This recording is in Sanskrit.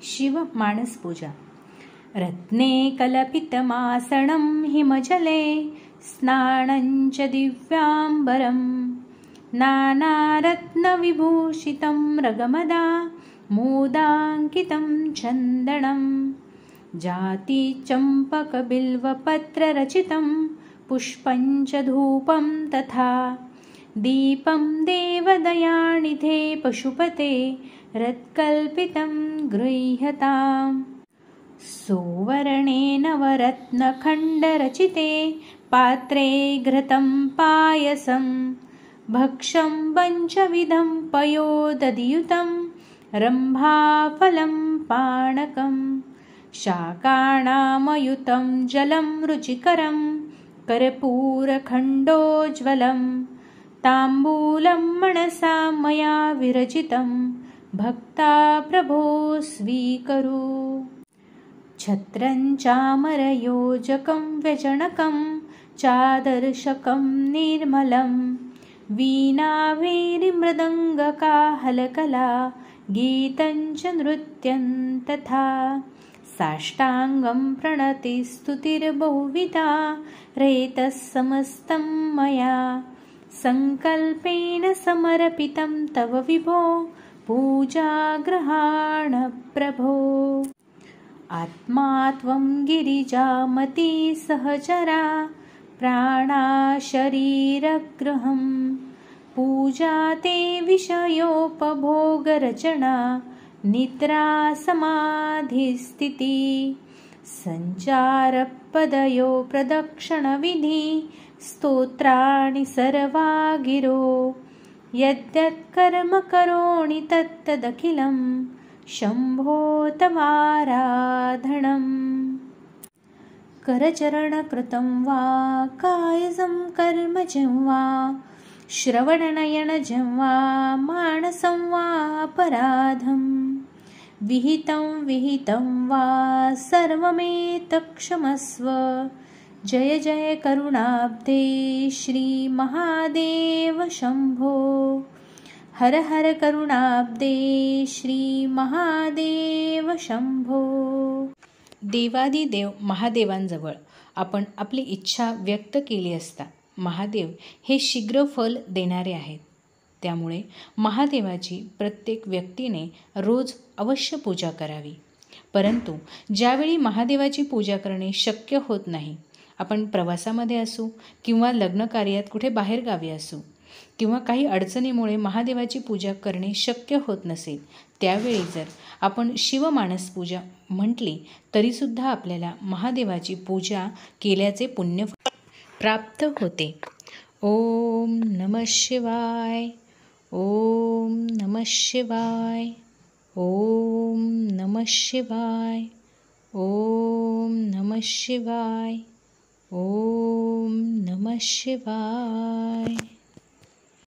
शिवमानसपूजा। रत्ने कल्पितमासनं हिमजले स्नानञ्च दिव्याम्बरं नानारत्नविभूषितं रगमदा मोदाङ्कितं चन्दनं जातिचम्पकबिल्वपत्ररचितं पुष्पञ्च धूपं तथा दीपं देवदयानिधे पशुपते रत्कल्पितं गृह्यताम्। सुवर्णेन नवरत्नखण्डरचिते पात्रे घृतं पायसं भक्षं पञ्चविधं पयोदधियुतं रम्भाफलं पानकं शाकानामयुतं जलं रुचिकरं कर्पूरखण्डोज्ज्वलं ताम्बूलं मनसा मया विरचितं भक्ता प्रभो स्वीकुरु। छत्रं चामरयोजकं व्यजनकं चादर्शकं निर्मलं वीणाभैर्मृदङ्गकाहलकला गीतं च नृत्यं तथा साष्टाङ्गं प्रणतिस्तुतिर्बहुविधा रेतः समस्तं मया संकल्पेन समर्पितं तव विभो पूजाग्रहाण प्रभो। आत्मा त्वं गिरिजामती सहचरा प्राणा शरीरग्रहं पूजा ते विषयोपभोगरचना निद्रा समाधिस्थिति सञ्चारपदयो प्रदक्षिणविधि स्तोत्राणि सर्वा गिरो यद्यत्कर्म करोमि तत्तदखिलं शम्भो तवाराधनम्। करचरणकृतं वा कायजं कर्मजं वा श्रवणनयनजं वा मानसं वा अपराधं विहितं वा सर्वमेतत्क्षमस्व। जय जय करुणाब्धे श्रीमहादेव शम्भो। हर हर करुणाब्धे श्रीमहादेव शम्भो। देवादिदेव महादेवांजवळ आपण आपली इच्छा व्यक्त केली असता महादेव हे शीघ्र फल देणारे आहेत। त्यामुळे महादेवाची प्रत्येक व्यक्तीने रोज अवश्य पूजा करावी। परंतु ज्यावेळी महादेवाची पूजा करणे शक्य होत नाही, आपण प्रवासामध्ये असू किंवा लग्न कार्यात कुठे बाहेरगावी असू किंवा काही अडचणीमुळे महादेवाची पूजा करणे शक्य होत नसेल, त्यावेळी जर आपण शिवमानसपूजा म्हटली तरीसुद्धा आपल्याला महादेवाची पूजा केल्याचे पुण्य प्राप्त होते। ओम नमः शिवाय, ओम नमः शिवाय, ओम नमः शिवाय, ओम नमः शिवाय, ओम नमः शिवाय।